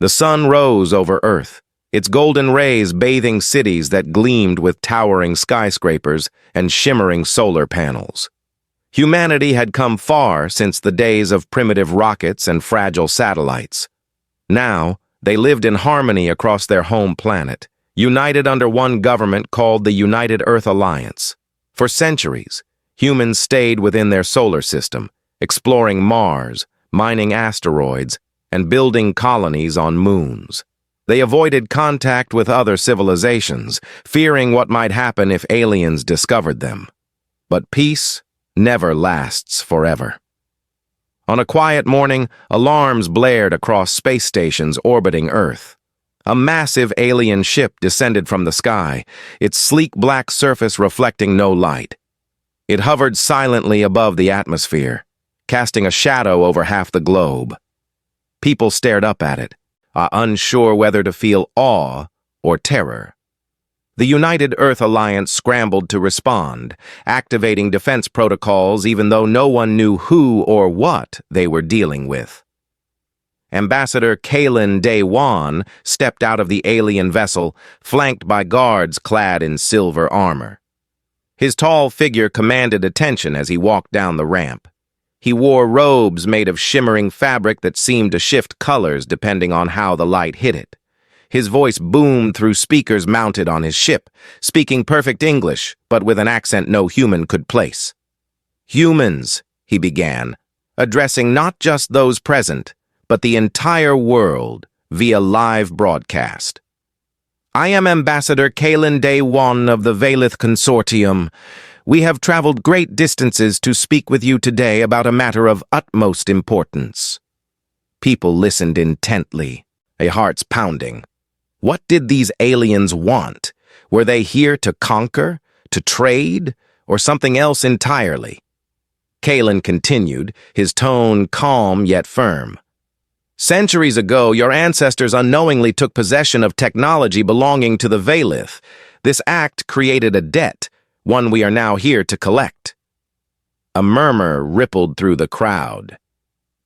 The sun rose over Earth, its golden rays bathing cities that gleamed with towering skyscrapers and shimmering solar panels. Humanity had come far since the days of primitive rockets and fragile satellites. Now, they lived in harmony across their home planet, united under one government called the United Earth Alliance. For centuries, humans stayed within their solar system, exploring Mars, mining asteroids, and building colonies on moons. They avoided contact with other civilizations, fearing what might happen if aliens discovered them. But peace never lasts forever. On a quiet morning, alarms blared across space stations orbiting Earth. A massive alien ship descended from the sky, its sleek black surface reflecting no light. It hovered silently above the atmosphere, casting a shadow over half the globe. People stared up at it, unsure whether to feel awe or terror. The United Earth Alliance scrambled to respond, activating defense protocols even though no one knew who or what they were dealing with. Ambassador Kalen Day-Wan stepped out of the alien vessel, flanked by guards clad in silver armor. His tall figure commanded attention as he walked down the ramp. He wore robes made of shimmering fabric that seemed to shift colors depending on how the light hit it. His voice boomed through speakers mounted on his ship, speaking perfect English, but with an accent no human could place. "Humans," he began, addressing not just those present, but the entire world via live broadcast. "I am Ambassador Kalen Day-Wan of the Valith Consortium. We have traveled great distances to speak with you today about a matter of utmost importance." People listened intently, their hearts pounding. What did these aliens want? Were they here to conquer, to trade, or something else entirely? Kalen continued, his tone calm yet firm. "Centuries ago, your ancestors unknowingly took possession of technology belonging to the Valith. This act created a debt, one we are now here to collect." A murmur rippled through the crowd.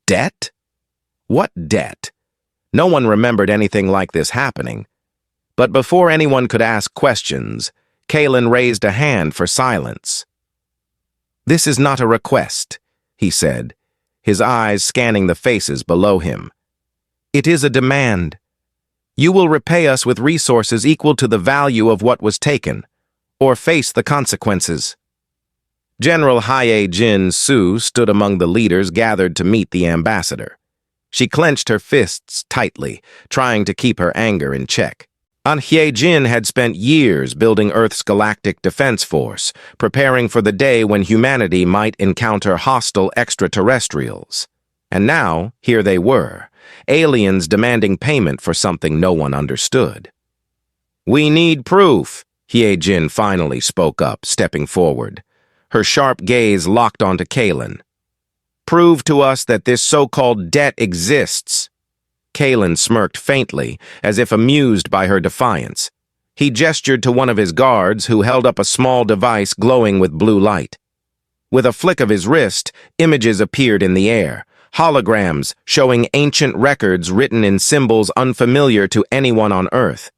Debt? What debt? No one remembered anything like this happening. But before anyone could ask questions, Kalen raised a hand for silence. "This is not a request," he said, his eyes scanning the faces below him. "It is a demand. You will repay us with resources equal to the value of what was taken, or face the consequences." General Hae-Jin Su stood among the leaders gathered to meet the ambassador. She clenched her fists tightly, trying to keep her anger in check. Hae-Jin had spent years building Earth's galactic defense force, preparing for the day when humanity might encounter hostile extraterrestrials. And now, here they were, aliens demanding payment for something no one understood. "We need proof," Hae-Jin finally spoke up, stepping forward. Her sharp gaze locked onto Kalen. "Prove to us that this so-called debt exists." Kalen smirked faintly, as if amused by her defiance. He gestured to one of his guards, who held up a small device glowing with blue light. With a flick of his wrist, images appeared in the air, holograms showing ancient records written in symbols unfamiliar to anyone on Earth.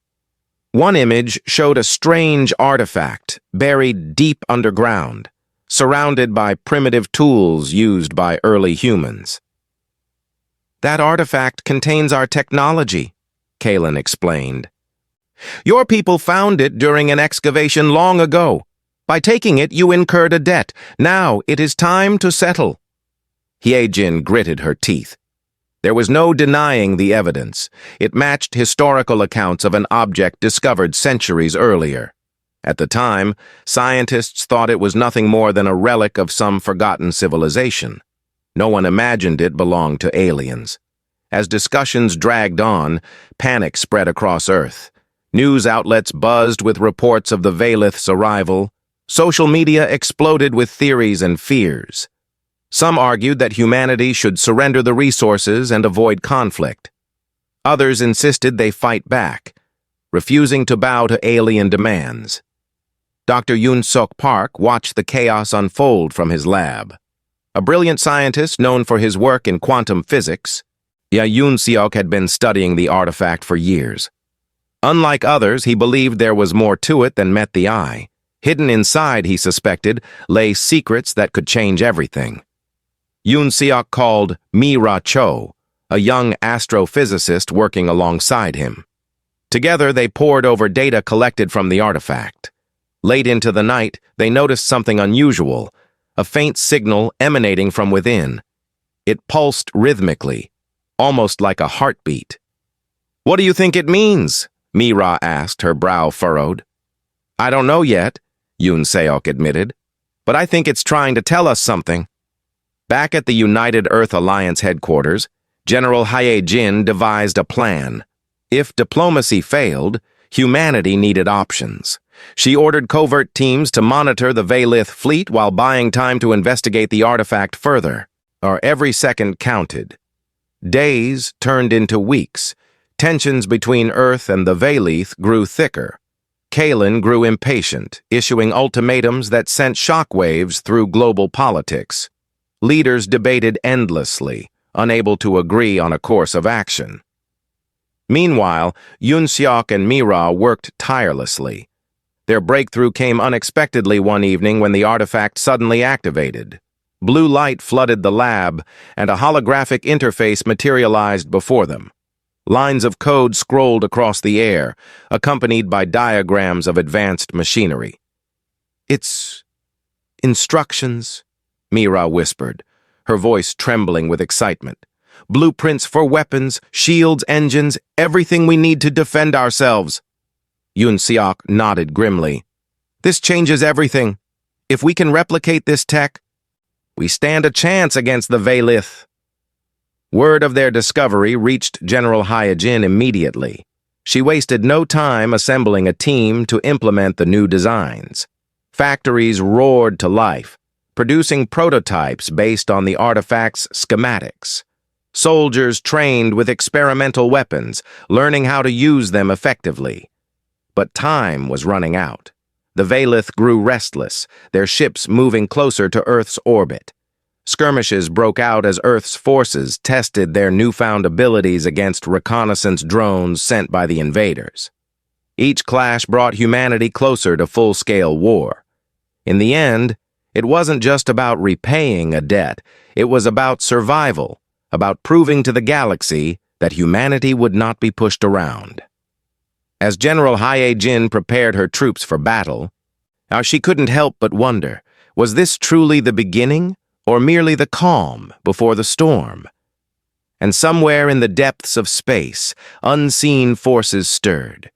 One image showed a strange artifact buried deep underground, surrounded by primitive tools used by early humans. "That artifact contains our technology," Kalen explained. "Your people found it during an excavation long ago. By taking it, you incurred a debt. Now it is time to settle." Hae-Jin gritted her teeth. There was no denying the evidence. It matched historical accounts of an object discovered centuries earlier. At the time, scientists thought it was nothing more than a relic of some forgotten civilization. No one imagined it belonged to aliens. As discussions dragged on, panic spread across Earth. News outlets buzzed with reports of the Valith's arrival. Social media exploded with theories and fears. Some argued that humanity should surrender the resources and avoid conflict. Others insisted they fight back, refusing to bow to alien demands. Dr. Yoon-Suk Park watched the chaos unfold from his lab. A brilliant scientist known for his work in quantum physics, Yoon Seok had been studying the artifact for years. Unlike others, he believed there was more to it than met the eye. Hidden inside, he suspected, lay secrets that could change everything. Yoon Seok called Mi-Ra Cho, a young astrophysicist working alongside him. Together, they pored over data collected from the artifact. Late into the night, they noticed something unusual, a faint signal emanating from within. It pulsed rhythmically, almost like a heartbeat. "What do you think it means?" Mi-Ra asked, her brow furrowed. "I don't know yet," Yoon Seok admitted, "but I think it's trying to tell us something." Back at the United Earth Alliance headquarters, General Hae-jin devised a plan. If diplomacy failed, humanity needed options. She ordered covert teams to monitor the Valith fleet while buying time to investigate the artifact further. Every second counted. Days turned into weeks. Tensions between Earth and the Valith grew thicker. Kalen grew impatient, issuing ultimatums that sent shockwaves through global politics. Leaders debated endlessly, unable to agree on a course of action. Meanwhile, Yoon Seok and Mi-Ra worked tirelessly. Their breakthrough came unexpectedly one evening when the artifact suddenly activated. Blue light flooded the lab, and a holographic interface materialized before them. Lines of code scrolled across the air, accompanied by diagrams of advanced machinery. "It's instructions," Mi-Ra whispered, her voice trembling with excitement. "Blueprints for weapons, shields, engines, everything we need to defend ourselves." Yoon Seok nodded grimly. "This changes everything. If we can replicate this tech, we stand a chance against the Valith." Word of their discovery reached General Hae-jin immediately. She wasted no time assembling a team to implement the new designs. Factories roared to life, producing prototypes based on the artifact's schematics. Soldiers trained with experimental weapons, learning how to use them effectively. But time was running out. The Valith grew restless, their ships moving closer to Earth's orbit. Skirmishes broke out as Earth's forces tested their newfound abilities against reconnaissance drones sent by the invaders. Each clash brought humanity closer to full-scale war. In the end, it wasn't just about repaying a debt, it was about survival, about proving to the galaxy that humanity would not be pushed around. As General Hae-jin prepared her troops for battle, she couldn't help but wonder, was this truly the beginning, or merely the calm before the storm? And somewhere in the depths of space, unseen forces stirred.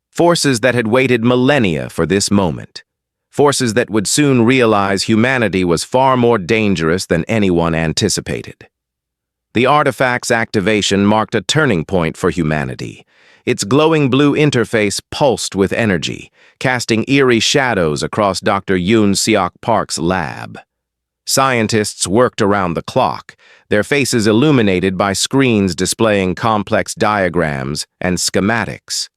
Forces that had waited millennia for this moment. Forces that would soon realize humanity was far more dangerous than anyone anticipated. The artifact's activation marked a turning point for humanity. Its glowing blue interface pulsed with energy, casting eerie shadows across Dr. Yoon Seok Park's lab. Scientists worked around the clock, their faces illuminated by screens displaying complex diagrams and schematics.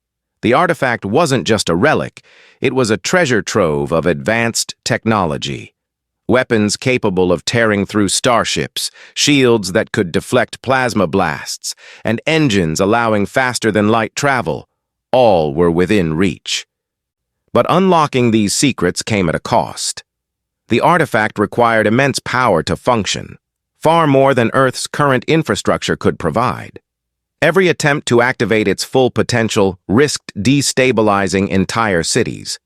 The artifact wasn't just a relic, it was a treasure trove of advanced technology. Weapons capable of tearing through starships, shields that could deflect plasma blasts, and engines allowing faster-than-light travel, all were within reach. But unlocking these secrets came at a cost. The artifact required immense power to function, far more than Earth's current infrastructure could provide. Every attempt to activate its full potential risked destabilizing entire cities.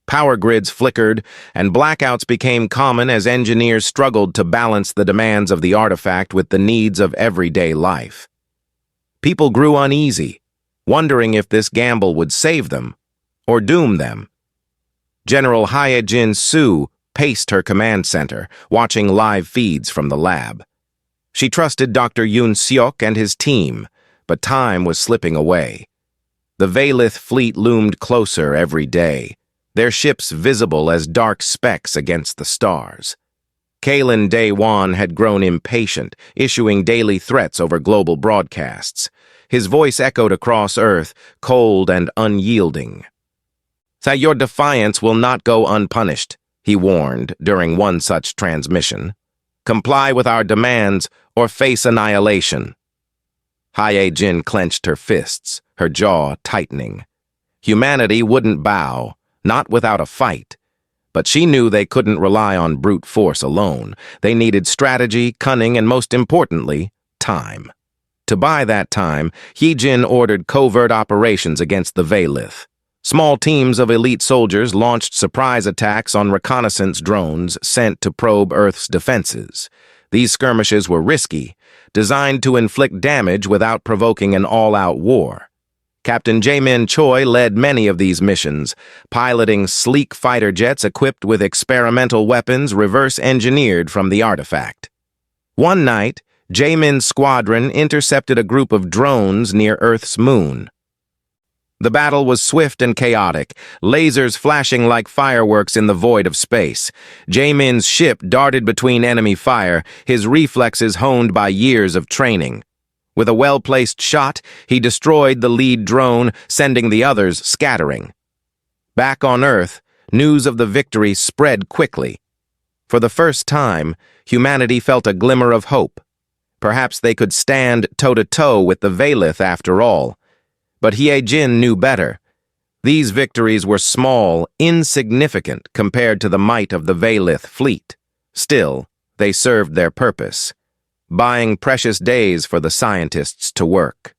Power grids flickered, and blackouts became common as engineers struggled to balance the demands of the artifact with the needs of everyday life. People grew uneasy, wondering if this gamble would save them or doom them. General Hae-jin Soo paced her command center, watching live feeds from the lab. She trusted Dr. Yoon Seok and his team, but time was slipping away. The Valith fleet loomed closer every day, their ships visible as dark specks against the stars. Kalen Dae-won had grown impatient, issuing daily threats over global broadcasts. His voice echoed across Earth, cold and unyielding. "Your defiance will not go unpunished," he warned during one such transmission. "Comply with our demands or face annihilation." Jin clenched her fists, her jaw tightening. Humanity wouldn't bow, not without a fight. But she knew they couldn't rely on brute force alone. They needed strategy, cunning, and most importantly, time. To buy that time, Jin ordered covert operations against the Vaylith. Small teams of elite soldiers launched surprise attacks on reconnaissance drones sent to probe Earth's defenses. These skirmishes were risky, designed to inflict damage without provoking an all-out war. Captain Jaemin Choi led many of these missions, piloting sleek fighter jets equipped with experimental weapons reverse-engineered from the artifact. One night, Jaemin's squadron intercepted a group of drones near Earth's moon. The battle was swift and chaotic, lasers flashing like fireworks in the void of space. Jaemin's ship darted between enemy fire, his reflexes honed by years of training. With a well-placed shot, he destroyed the lead drone, sending the others scattering. Back on Earth, news of the victory spread quickly. For the first time, humanity felt a glimmer of hope. Perhaps they could stand toe-to-toe with the Vaylith after all. But Jin knew better. These victories were small, insignificant compared to the might of the Vaylith fleet. Still, they served their purpose, buying precious days for the scientists to work.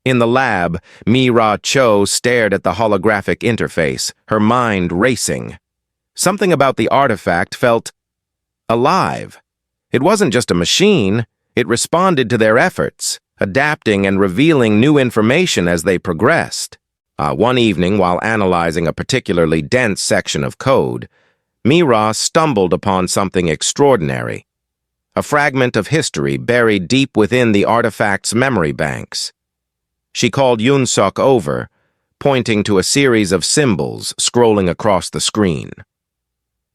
In the lab, Mi-Ra Cho stared at the holographic interface, her mind racing. Something about the artifact felt alive. It wasn't just a machine, it responded to their efforts, adapting and revealing new information as they progressed. One evening, while analyzing a particularly dense section of code, Mi-Ra stumbled upon something extraordinary. A fragment of history buried deep within the artifact's memory banks. She called Yoon-Suk over, pointing to a series of symbols scrolling across the screen.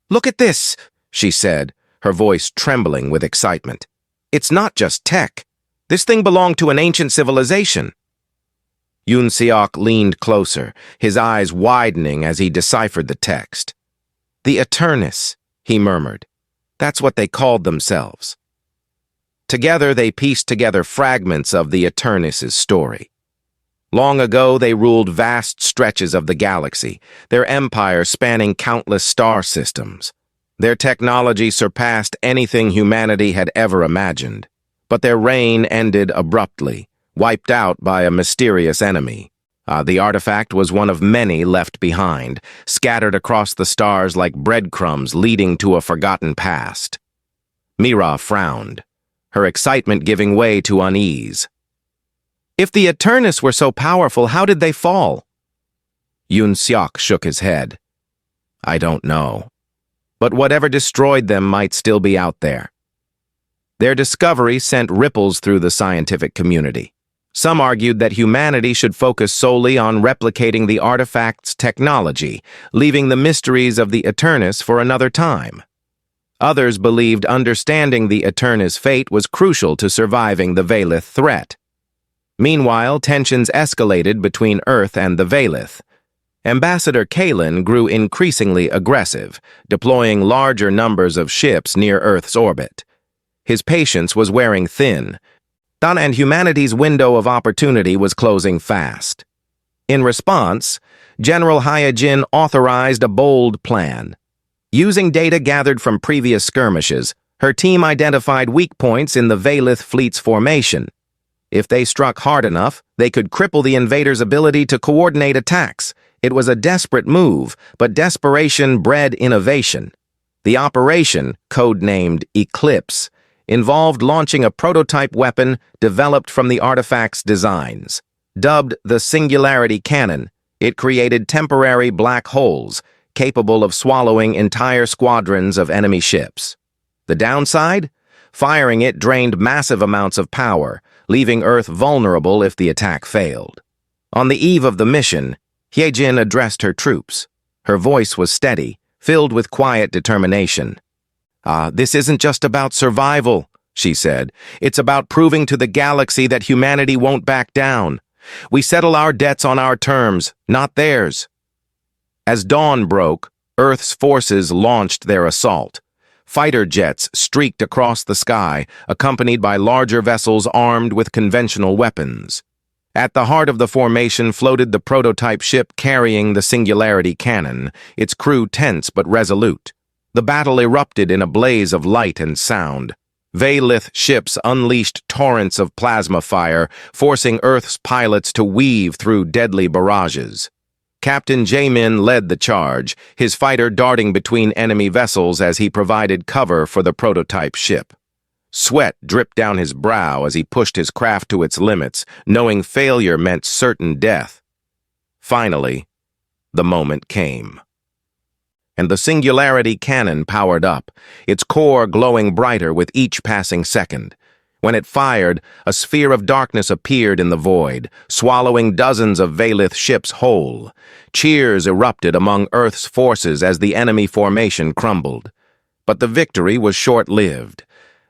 "Look at this," she said, her voice trembling with excitement. "It's not just tech. This thing belonged to an ancient civilization." Yoon-Seok leaned closer, his eyes widening as he deciphered the text. "The Eternus," he murmured. "That's what they called themselves." Together they pieced together fragments of the Eternus' story. Long ago they ruled vast stretches of the galaxy, their empire spanning countless star systems. Their technology surpassed anything humanity had ever imagined. But their reign ended abruptly, wiped out by a mysterious enemy. The artifact was one of many left behind, scattered across the stars like breadcrumbs leading to a forgotten past. Mi-Ra frowned, her excitement giving way to unease. "If the Eternus were so powerful, how did they fall?" Yoon-Seok shook his head. "I don't know. But whatever destroyed them might still be out there." Their discovery sent ripples through the scientific community. Some argued that humanity should focus solely on replicating the artifact's technology, leaving the mysteries of the Eternus for another time. Others believed understanding the Eternus' fate was crucial to surviving the Vaylith threat. Meanwhile, tensions escalated between Earth and the Vaylith. Ambassador Kalen grew increasingly aggressive, deploying larger numbers of ships near Earth's orbit. His patience was wearing thin, and humanity's window of opportunity was closing fast. In response, General Jin authorized a bold plan. Using data gathered from previous skirmishes, her team identified weak points in the Vaylith fleet's formation. If they struck hard enough, they could cripple the invaders' ability to coordinate attacks. It was a desperate move, but desperation bred innovation. The operation, codenamed Eclipse, involved launching a prototype weapon developed from the artifact's designs. Dubbed the Singularity Cannon, it created temporary black holes capable of swallowing entire squadrons of enemy ships. The downside? Firing it drained massive amounts of power, leaving Earth vulnerable if the attack failed. On the eve of the mission, Jin addressed her troops. Her voice was steady, filled with quiet determination. "This isn't just about survival," she said. "It's about proving to the galaxy that humanity won't back down. We settle our debts on our terms, not theirs." As dawn broke, Earth's forces launched their assault. Fighter jets streaked across the sky, accompanied by larger vessels armed with conventional weapons. At the heart of the formation floated the prototype ship carrying the Singularity cannon, its crew tense but resolute. The battle erupted in a blaze of light and sound. Veilith ships unleashed torrents of plasma fire, forcing Earth's pilots to weave through deadly barrages. Captain Jamin led the charge, his fighter darting between enemy vessels as he provided cover for the prototype ship. Sweat dripped down his brow as he pushed his craft to its limits, knowing failure meant certain death. Finally, the moment came. And the Singularity cannon powered up, its core glowing brighter with each passing second. When it fired, a sphere of darkness appeared in the void, swallowing dozens of Veilith ships whole. Cheers erupted among Earth's forces as the enemy formation crumbled. But the victory was short-lived.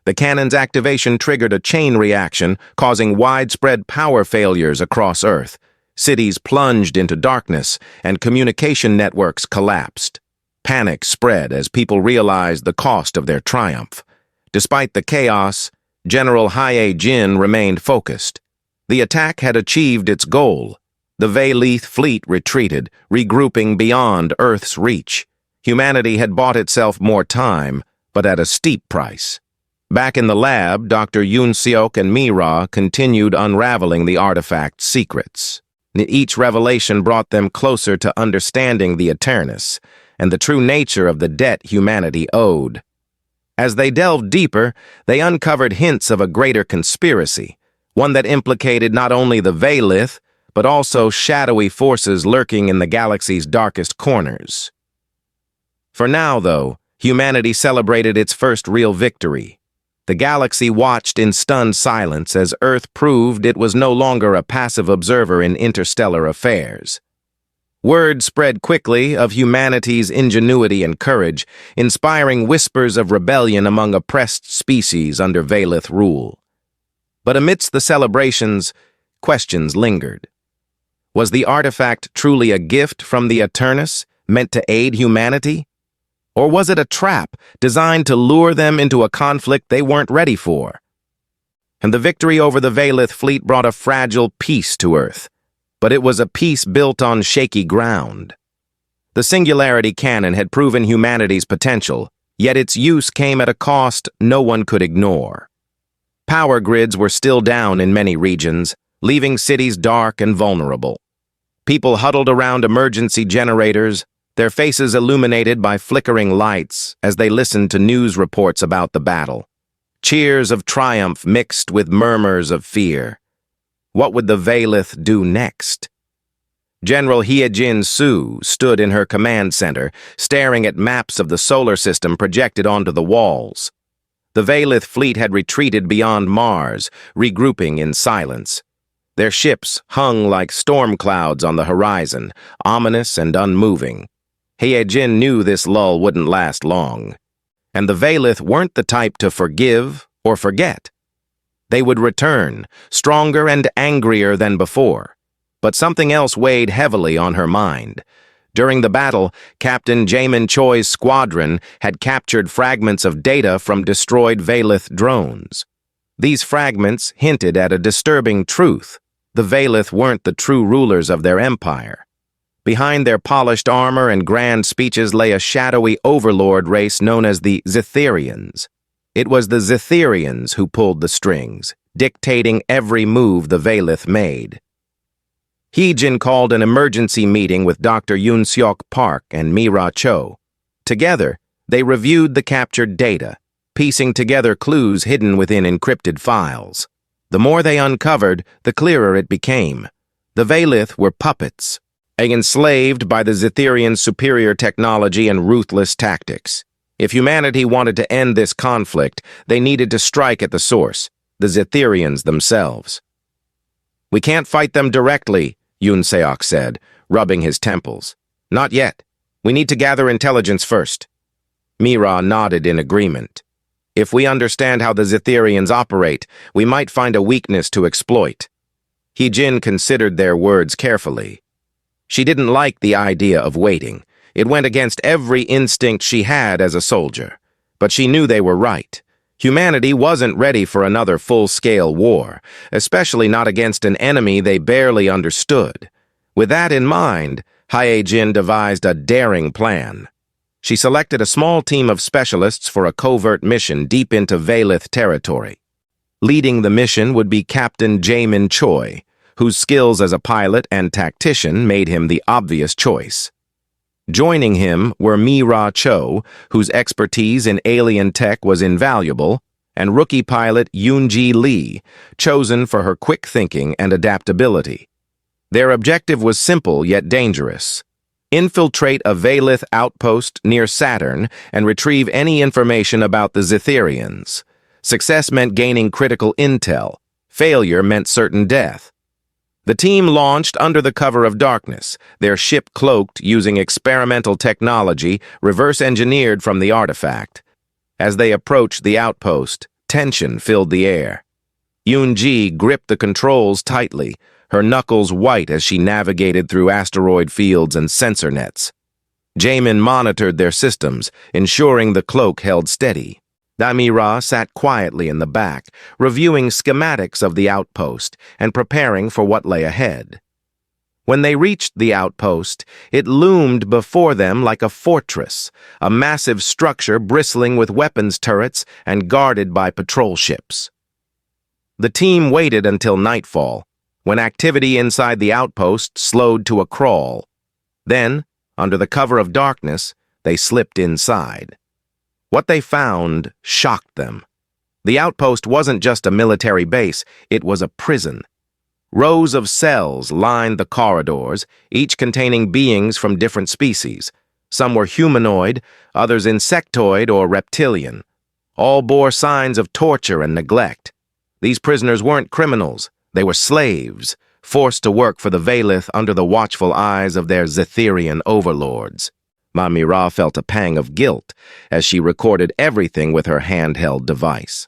The cannon's activation triggered a chain reaction, causing widespread power failures across Earth. Cities plunged into darkness, and communication networks collapsed. Panic spread as people realized the cost of their triumph. Despite the chaos, General Haye Jin remained focused. The attack had achieved its goal. The Veilith fleet retreated, regrouping beyond Earth's reach. Humanity had bought itself more time, but at a steep price. Back in the lab, Dr. Yoon-seok and Mira continued unraveling the artifact's secrets. Each revelation brought them closer to understanding the Eternus and the true nature of the debt humanity owed. As they delved deeper, they uncovered hints of a greater conspiracy, one that implicated not only the Veilith, but also shadowy forces lurking in the galaxy's darkest corners. For now, though, humanity celebrated its first real victory. The galaxy watched in stunned silence as Earth proved it was no longer a passive observer in interstellar affairs. Word spread quickly of humanity's ingenuity and courage, inspiring whispers of rebellion among oppressed species under Veilith rule. But amidst the celebrations, questions lingered. Was the artifact truly a gift from the Eternus, meant to aid humanity? Or was it a trap designed to lure them into a conflict they weren't ready for? And the victory over the Veilith fleet brought a fragile peace to Earth, but it was a peace built on shaky ground. The Singularity cannon had proven humanity's potential, yet its use came at a cost no one could ignore. Power grids were still down in many regions, leaving cities dark and vulnerable. People huddled around emergency generators, their faces illuminated by flickering lights as they listened to news reports about the battle. Cheers of triumph mixed with murmurs of fear. What would the Veilith do next? General Hyejin Su stood in her command center, staring at maps of the solar system projected onto the walls. The Veilith fleet had retreated beyond Mars, regrouping in silence. Their ships hung like storm clouds on the horizon, ominous and unmoving. Hyejin knew this lull wouldn't last long, and the Veilith weren't the type to forgive or forget. They would return, stronger and angrier than before. But something else weighed heavily on her mind. During the battle, Captain Jamin Choi's squadron had captured fragments of data from destroyed Veilith drones. These fragments hinted at a disturbing truth. The Veilith weren't the true rulers of their empire. Behind their polished armor and grand speeches lay a shadowy overlord race known as the Zetherians. It was the Zetherians who pulled the strings, dictating every move the Veilith made. Hyejin called an emergency meeting with Dr. Yoon-seok Park and Mira Cho. Together, they reviewed the captured data, piecing together clues hidden within encrypted files. The more they uncovered, the clearer it became. The Veilith were puppets, enslaved by the Zetherians' superior technology and ruthless tactics. If humanity wanted to end this conflict, they needed to strike at the source, the Zetherians themselves. "We can't fight them directly," Yoon-seok said, rubbing his temples. "Not yet. We need to gather intelligence first." Mira nodded in agreement. "If we understand how the Zetherians operate, we might find a weakness to exploit." Hyejin considered their words carefully. She didn't like the idea of waiting. It went against every instinct she had as a soldier. But she knew they were right. Humanity wasn't ready for another full-scale war, especially not against an enemy they barely understood. With that in mind, Hyejin devised a daring plan. She selected a small team of specialists for a covert mission deep into Valith territory. Leading the mission would be Captain Jaemin Choi, whose skills as a pilot and tactician made him the obvious choice. Joining him were Mi-Ra Cho, whose expertise in alien tech was invaluable, and rookie pilot Yoon-ji Lee, chosen for her quick thinking and adaptability. Their objective was simple yet dangerous: infiltrate a Valith outpost near Saturn and retrieve any information about the Zetherians. Success meant gaining critical intel. Failure meant certain death. The team launched under the cover of darkness, their ship cloaked using experimental technology reverse-engineered from the artifact. As they approached the outpost, tension filled the air. Yoon-ji gripped the controls tightly, her knuckles white as she navigated through asteroid fields and sensor nets. Jaemin monitored their systems, ensuring the cloak held steady. Mi-Ra sat quietly in the back, reviewing schematics of the outpost and preparing for what lay ahead. When they reached the outpost, it loomed before them like a fortress, a massive structure bristling with weapons turrets and guarded by patrol ships. The team waited until nightfall, when activity inside the outpost slowed to a crawl. Then, under the cover of darkness, they slipped inside. What they found shocked them. The outpost wasn't just a military base, it was a prison. Rows of cells lined the corridors, each containing beings from different species. Some were humanoid, others insectoid or reptilian. All bore signs of torture and neglect. These prisoners weren't criminals, they were slaves, forced to work for the Valith under the watchful eyes of their Zetherian overlords. Mi-Ra felt a pang of guilt as she recorded everything with her handheld device.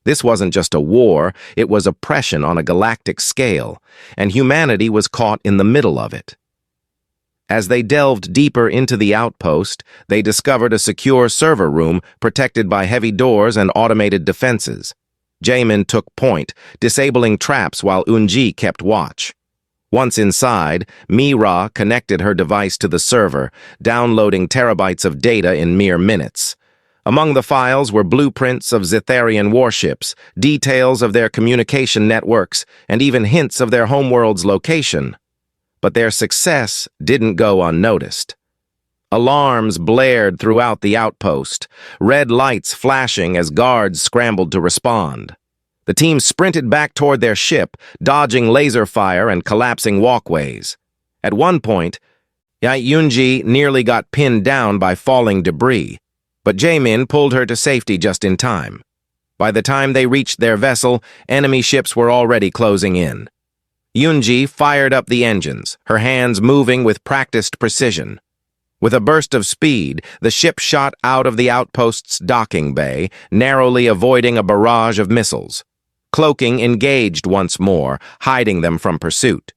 This wasn't just a war, it was oppression on a galactic scale, and humanity was caught in the middle of it. As they delved deeper into the outpost, they discovered a secure server room protected by heavy doors and automated defenses. Jaemin took point, disabling traps while Yoon-ji kept watch. Once inside, Mi-Ra connected her device to the server, downloading terabytes of data in mere minutes. Among the files were blueprints of Zetherian warships, details of their communication networks, and even hints of their homeworld's location. But their success didn't go unnoticed. Alarms blared throughout the outpost, red lights flashing as guards scrambled to respond. The team sprinted back toward their ship, dodging laser fire and collapsing walkways. At one point, Yoon-ji nearly got pinned down by falling debris, but Jaemin pulled her to safety just in time. By the time they reached their vessel, enemy ships were already closing in. Yoon-ji fired up the engines, her hands moving with practiced precision. With a burst of speed, the ship shot out of the outpost's docking bay, narrowly avoiding a barrage of missiles. Cloaking engaged once more, hiding them from pursuit.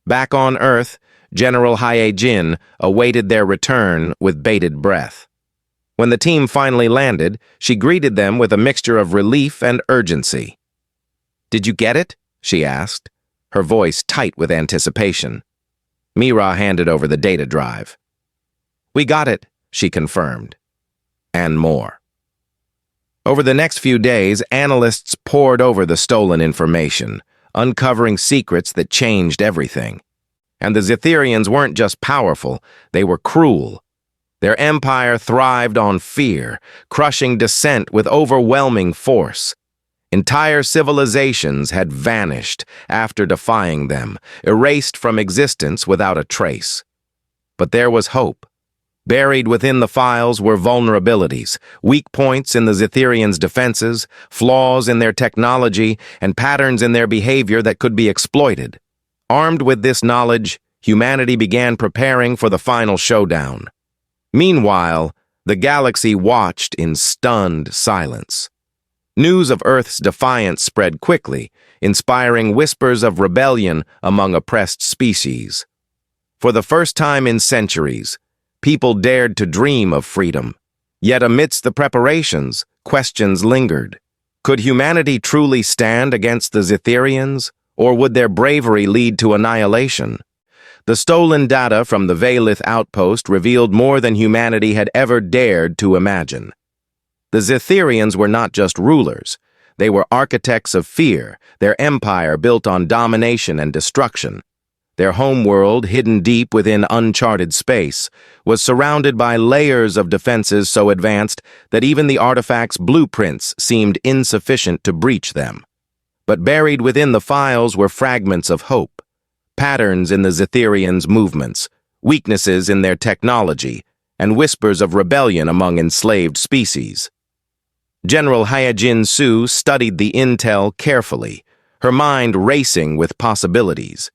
Back on Earth, General Hyejin awaited their return with bated breath. When the team finally landed, she greeted them with a mixture of relief and urgency. "Did you get it?" she asked, her voice tight with anticipation. Mi-Ra handed over the data drive. "We got it," she confirmed. And more. Over the next few days, analysts pored over the stolen information, uncovering secrets that changed everything. And the Zetherians weren't just powerful, they were cruel. Their empire thrived on fear, crushing dissent with overwhelming force. Entire civilizations had vanished after defying them, erased from existence without a trace. But there was hope. Buried within the files were vulnerabilities, weak points in the Zetherians' defenses, flaws in their technology, and patterns in their behavior that could be exploited. Armed with this knowledge, humanity began preparing for the final showdown. Meanwhile, the galaxy watched in stunned silence. News of Earth's defiance spread quickly, inspiring whispers of rebellion among oppressed species. For the first time in centuries, people dared to dream of freedom. Yet amidst the preparations, questions lingered. Could humanity truly stand against the Zetherians, or would their bravery lead to annihilation? The stolen data from the Valith outpost revealed more than humanity had ever dared to imagine. The Zetherians were not just rulers. They were architects of fear, their empire built on domination and destruction. Their homeworld, hidden deep within uncharted space, was surrounded by layers of defenses so advanced that even the artifact's blueprints seemed insufficient to breach them. But buried within the files were fragments of hope, patterns in the Zetherians' movements, weaknesses in their technology, and whispers of rebellion among enslaved species. General Hyejin Su studied the intel carefully, her mind racing with possibilities.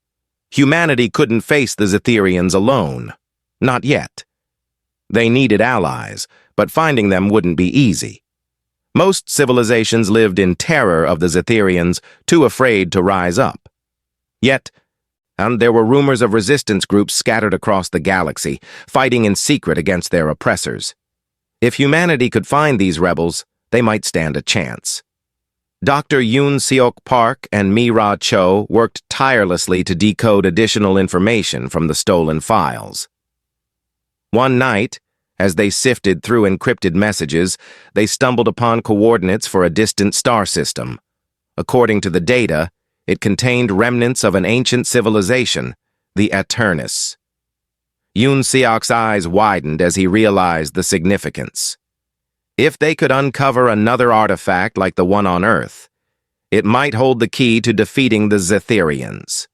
Humanity couldn't face the Zetherians alone. Not yet. They needed allies, but finding them wouldn't be easy. Most civilizations lived in terror of the Zetherians, too afraid to rise up. Yet, there were rumors of resistance groups scattered across the galaxy, fighting in secret against their oppressors. If humanity could find these rebels, they might stand a chance. Dr. Yoon Seok Park and Mi-Ra Cho worked tirelessly to decode additional information from the stolen files. One night, as they sifted through encrypted messages, they stumbled upon coordinates for a distant star system. According to the data, it contained remnants of an ancient civilization, the Eternus. Yoon Seok's eyes widened as he realized the significance. If they could uncover another artifact like the one on Earth, it might hold the key to defeating the Zetherians.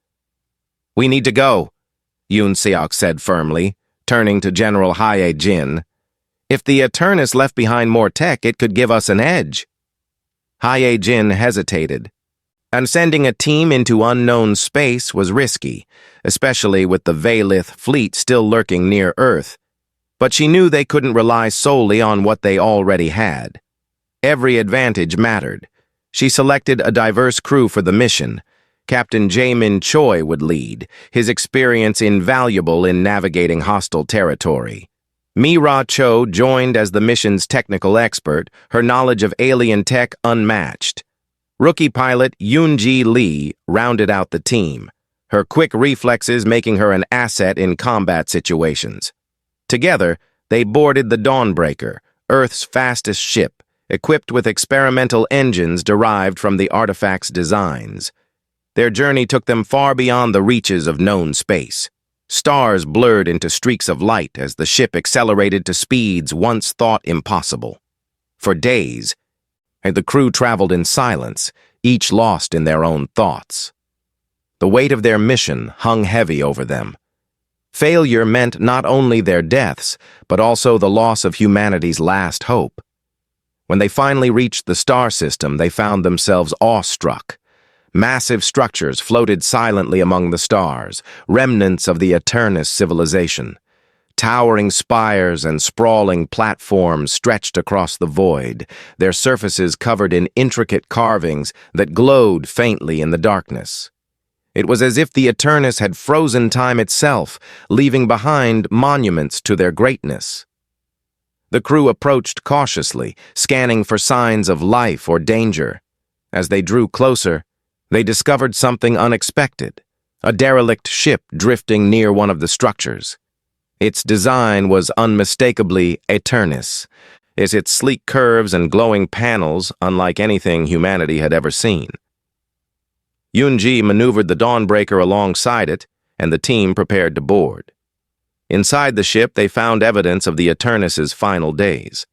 "We need to go," Yoon Seok said firmly, turning to General Hyejin. "If the Eternus left behind more tech, it could give us an edge." Hyejin hesitated. And sending a team into unknown space was risky, especially with the Valith fleet still lurking near Earth. But she knew they couldn't rely solely on what they already had. Every advantage mattered. She selected a diverse crew for the mission. Captain Jaemin Choi would lead, his experience invaluable in navigating hostile territory. Mi-Ra Cho joined as the mission's technical expert, her knowledge of alien tech unmatched. Rookie pilot Yoon-ji Lee rounded out the team, her quick reflexes making her an asset in combat situations. Together, they boarded the Dawnbreaker, Earth's fastest ship, equipped with experimental engines derived from the artifact's designs. Their journey took them far beyond the reaches of known space. Stars blurred into streaks of light as the ship accelerated to speeds once thought impossible. For days, the crew traveled in silence, each lost in their own thoughts. The weight of their mission hung heavy over them. Failure meant not only their deaths, but also the loss of humanity's last hope. When they finally reached the star system, they found themselves awestruck. Massive structures floated silently among the stars, remnants of the Eternus civilization. Towering spires and sprawling platforms stretched across the void, their surfaces covered in intricate carvings that glowed faintly in the darkness. It was as if the Eternus had frozen time itself, leaving behind monuments to their greatness. The crew approached cautiously, scanning for signs of life or danger. As they drew closer, they discovered something unexpected, a derelict ship drifting near one of the structures. Its design was unmistakably Eternus, its sleek curves and glowing panels unlike anything humanity had ever seen. Yoon-ji maneuvered the Dawnbreaker alongside it, and the team prepared to board. Inside the ship, they found evidence of the Eternus's final days.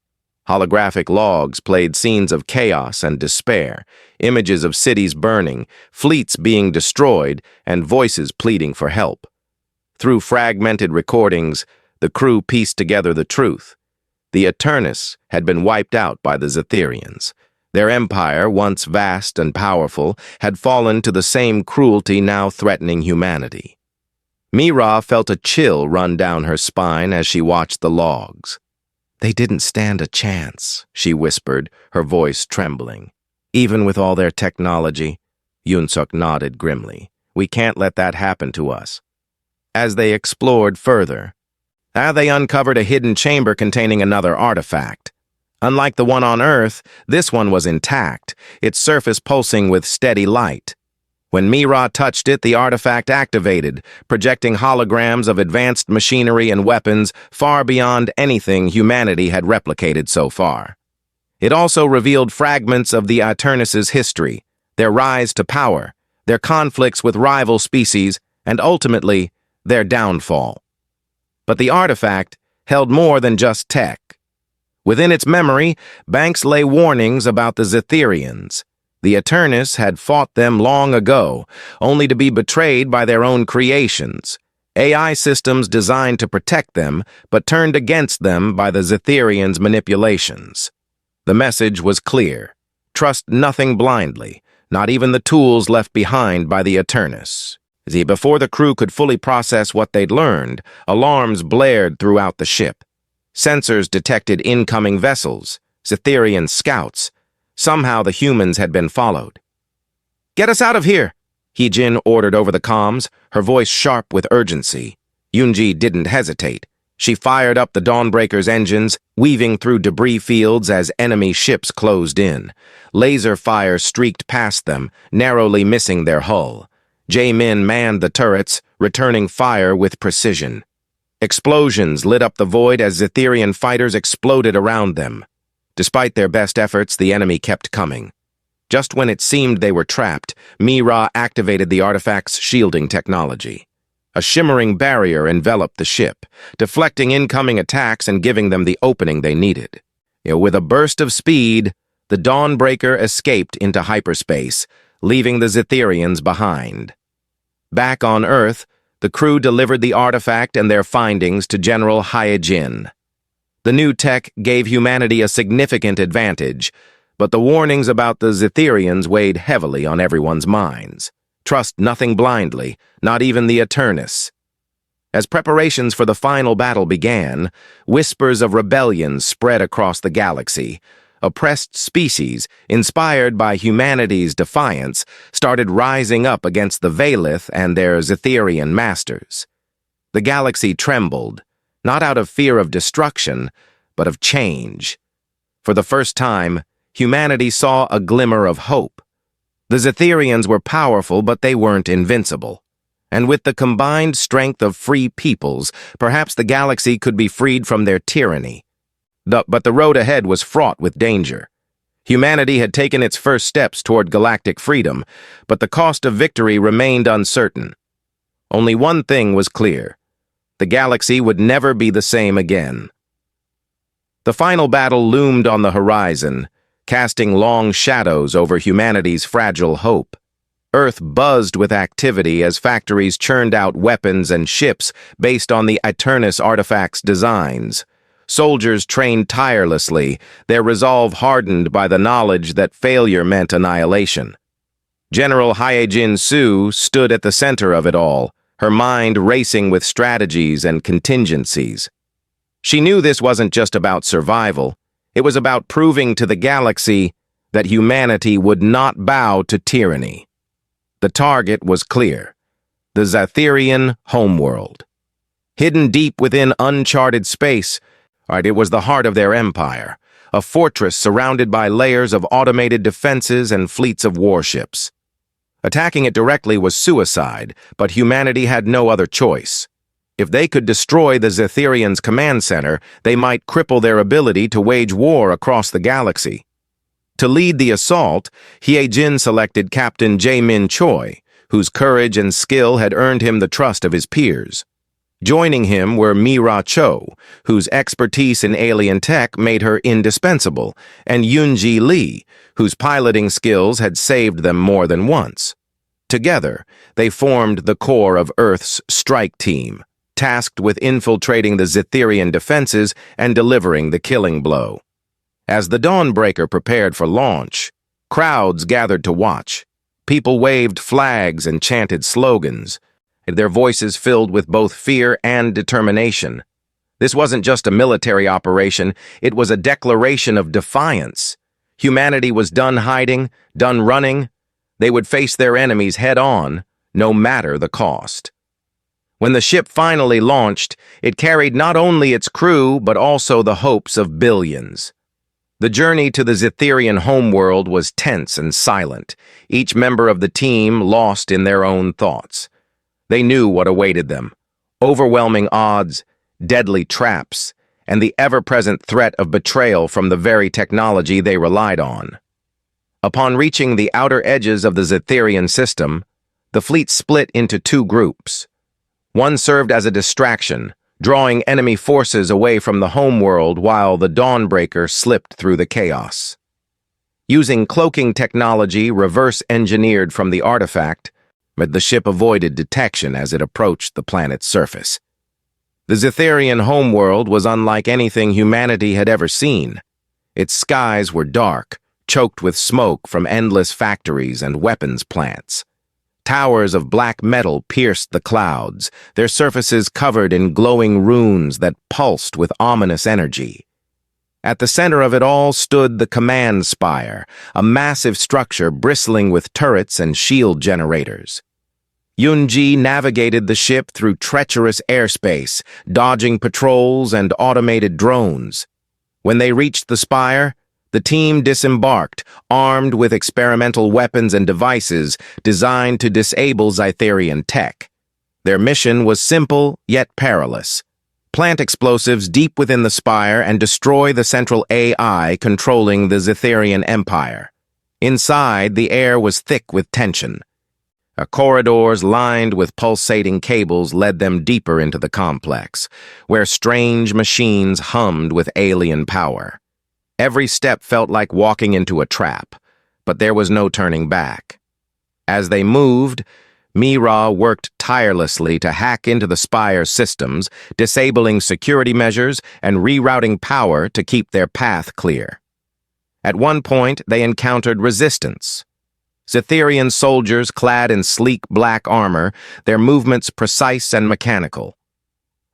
Holographic logs played scenes of chaos and despair, images of cities burning, fleets being destroyed, and voices pleading for help. Through fragmented recordings, the crew pieced together the truth. The Eternus had been wiped out by the Zetherians. Their empire, once vast and powerful, had fallen to the same cruelty now threatening humanity. Mi-Ra felt a chill run down her spine as she watched the logs. "They didn't stand a chance," she whispered, her voice trembling. "Even with all their technology." Yoon-suk nodded grimly. "We can't let that happen to us." As they explored further, They uncovered a hidden chamber containing another artifact. Unlike the one on Earth, this one was intact, its surface pulsing with steady light. When Mira touched it, the artifact activated, projecting holograms of advanced machinery and weapons far beyond anything humanity had replicated so far. It also revealed fragments of the Eternus' history, their rise to power, their conflicts with rival species, and ultimately, their downfall. But the artifact held more than just tech. Within its memory, banks lay warnings about the Zetherians. The Eternus had fought them long ago, only to be betrayed by their own creations. AI systems designed to protect them, but turned against them by the Zetherians' manipulations. The message was clear. Trust nothing blindly, not even the tools left behind by the Eternus. Before the crew could fully process what they'd learned, alarms blared throughout the ship. Sensors detected incoming vessels, Zetherian scouts. Somehow the humans had been followed. "Get us out of here!" Heejin ordered over the comms, her voice sharp with urgency. Yunji didn't hesitate. She fired up the Dawnbreaker's engines, weaving through debris fields as enemy ships closed in. Laser fire streaked past them, narrowly missing their hull. Jae-min manned the turrets, returning fire with precision. Explosions lit up the void as Zetherian fighters exploded around them. Despite their best efforts, the enemy kept coming. Just when it seemed they were trapped, Mira activated the artifact's shielding technology. A shimmering barrier enveloped the ship, deflecting incoming attacks and giving them the opening they needed. With a burst of speed, the Dawnbreaker escaped into hyperspace, leaving the Zetherians behind. Back on Earth, the crew delivered the artifact and their findings to General Hyejin. The new tech gave humanity a significant advantage, but the warnings about the Zetherians weighed heavily on everyone's minds. Trust nothing blindly, not even the Eternus. As preparations for the final battle began, whispers of rebellion spread across the galaxy. Oppressed species, inspired by humanity's defiance, started rising up against the Valith and their Zetherian masters. The galaxy trembled, not out of fear of destruction, but of change. For the first time, humanity saw a glimmer of hope. The Zetherians were powerful, but they weren't invincible. And with the combined strength of free peoples, perhaps the galaxy could be freed from their tyranny. But the road ahead was fraught with danger. Humanity had taken its first steps toward galactic freedom, but the cost of victory remained uncertain. Only one thing was clear. The galaxy would never be the same again. The final battle loomed on the horizon, casting long shadows over humanity's fragile hope. Earth buzzed with activity as factories churned out weapons and ships based on the Eternus artifact's designs. Soldiers trained tirelessly, their resolve hardened by the knowledge that failure meant annihilation. General Hyejin Su stood at the center of it all, her mind racing with strategies and contingencies. She knew this wasn't just about survival. It was about proving to the galaxy that humanity would not bow to tyranny. The target was clear: the Zetherian homeworld. Hidden deep within uncharted space, it was the heart of their empire, a fortress surrounded by layers of automated defenses and fleets of warships. Attacking it directly was suicide, but humanity had no other choice. If they could destroy the Zetherians' command center, they might cripple their ability to wage war across the galaxy. To lead the assault, Hyejin selected Captain Jae-min Choi, whose courage and skill had earned him the trust of his peers. Joining him were Mira Cho, whose expertise in alien tech made her indispensable, and Yunji Lee, whose piloting skills had saved them more than once. Together, they formed the core of Earth's strike team, tasked with infiltrating the Zetherian defenses and delivering the killing blow. As the Dawnbreaker prepared for launch, crowds gathered to watch. People waved flags and chanted slogans, their voices filled with both fear and determination. This wasn't just a military operation, it was a declaration of defiance. Humanity was done hiding, done running. They would face their enemies head-on, no matter the cost. When the ship finally launched, it carried not only its crew but also the hopes of billions. The journey to the Zetherian homeworld was tense and silent, each member of the team lost in their own thoughts. They knew what awaited them: overwhelming odds, deadly traps, and the ever-present threat of betrayal from the very technology they relied on. Upon reaching the outer edges of the Zetherian system, the fleet split into two groups. One served as a distraction, drawing enemy forces away from the homeworld while the Dawnbreaker slipped through the chaos. Using cloaking technology reverse-engineered from the artifact, the ship avoided detection as it approached the planet's surface. The Zetherian homeworld was unlike anything humanity had ever seen. Its skies were dark, choked with smoke from endless factories and weapons plants. Towers of black metal pierced the clouds, their surfaces covered in glowing runes that pulsed with ominous energy. At the center of it all stood the command spire, a massive structure bristling with turrets and shield generators. Yunji navigated the ship through treacherous airspace, dodging patrols and automated drones. When they reached the spire, the team disembarked, armed with experimental weapons and devices designed to disable Zetherian tech. Their mission was simple yet perilous: plant explosives deep within the spire and destroy the central AI controlling the Zetherian Empire. Inside, the air was thick with tension. Corridors lined with pulsating cables led them deeper into the complex, where strange machines hummed with alien power. Every step felt like walking into a trap, but there was no turning back. As they moved, Mira worked tirelessly to hack into the spire's systems, disabling security measures and rerouting power to keep their path clear. At one point, they encountered resistance. Zetherian soldiers clad in sleek black armor, their movements precise and mechanical.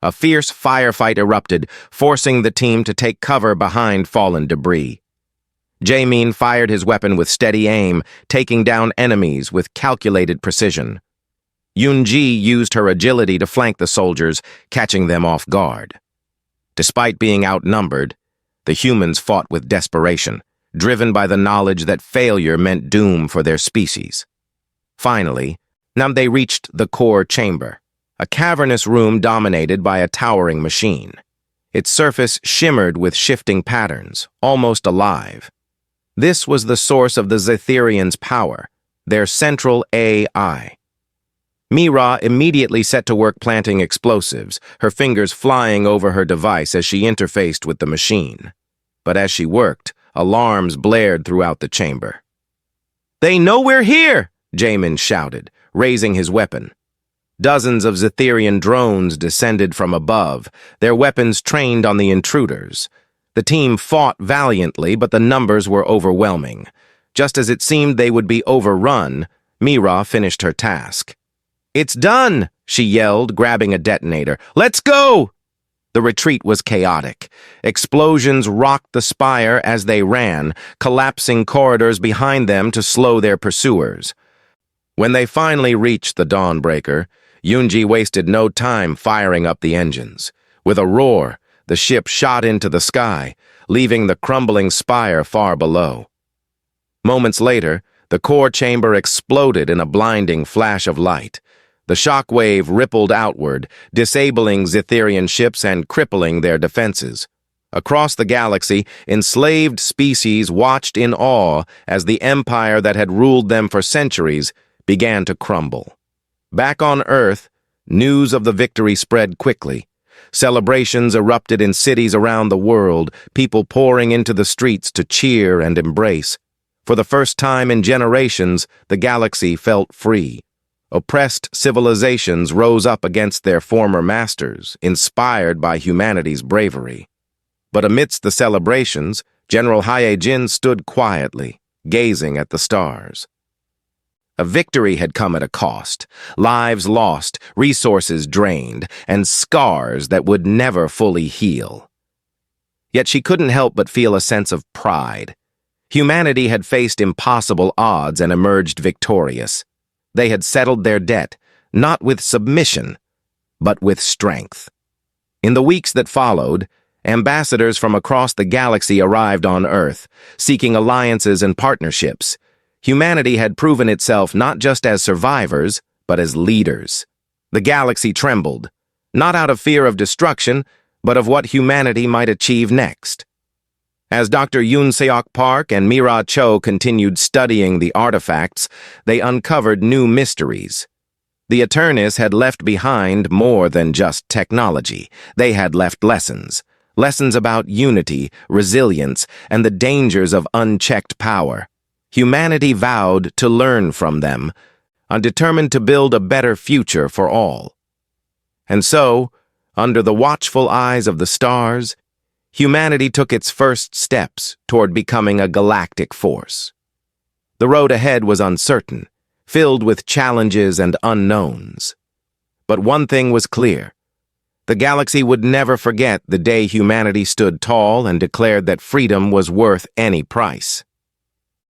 A fierce firefight erupted, forcing the team to take cover behind fallen debris. Jaemin fired his weapon with steady aim, taking down enemies with calculated precision. Yunji used her agility to flank the soldiers, catching them off guard. Despite being outnumbered, the humans fought with desperation, driven by the knowledge that failure meant doom for their species. Finally, they reached the core chamber, a cavernous room dominated by a towering machine. Its surface shimmered with shifting patterns, almost alive. This was the source of the Zetherians' power, their central AI. Mira immediately set to work planting explosives, her fingers flying over her device as she interfaced with the machine. But as she worked, alarms blared throughout the chamber. "They know we're here!" Jaemin shouted, raising his weapon. Dozens of Zetherian drones descended from above, their weapons trained on the intruders. The team fought valiantly, but the numbers were overwhelming. Just as it seemed they would be overrun, Mira finished her task. "It's done!" she yelled, grabbing a detonator. "Let's go!" The retreat was chaotic. Explosions rocked the spire as they ran, collapsing corridors behind them to slow their pursuers. When they finally reached the Dawnbreaker, Yunji wasted no time firing up the engines. With a roar, the ship shot into the sky, leaving the crumbling spire far below. Moments later, the core chamber exploded in a blinding flash of light. The shockwave rippled outward, disabling Zetherian ships and crippling their defenses. Across the galaxy, enslaved species watched in awe as the empire that had ruled them for centuries began to crumble. Back on Earth, news of the victory spread quickly. Celebrations erupted in cities around the world, people pouring into the streets to cheer and embrace. For the first time in generations, the galaxy felt free. Oppressed civilizations rose up against their former masters, inspired by humanity's bravery. But amidst the celebrations, General Hae-Jin stood quietly, gazing at the stars. A victory had come at a cost, lives lost, resources drained, and scars that would never fully heal. Yet she couldn't help but feel a sense of pride. Humanity had faced impossible odds and emerged victorious. They had settled their debt, not with submission, but with strength. In the weeks that followed, ambassadors from across the galaxy arrived on Earth, seeking alliances and partnerships. Humanity had proven itself not just as survivors, but as leaders. The galaxy trembled, not out of fear of destruction, but of what humanity might achieve next. As Dr. Yoon Seok Park and Mira Cho continued studying the artifacts, they uncovered new mysteries. The Eternis had left behind more than just technology. They had left lessons. Lessons about unity, resilience, and the dangers of unchecked power. Humanity vowed to learn from them, determined to build a better future for all. And so, under the watchful eyes of the stars, humanity took its first steps toward becoming a galactic force. The road ahead was uncertain, filled with challenges and unknowns. But one thing was clear. The galaxy would never forget the day humanity stood tall and declared that freedom was worth any price.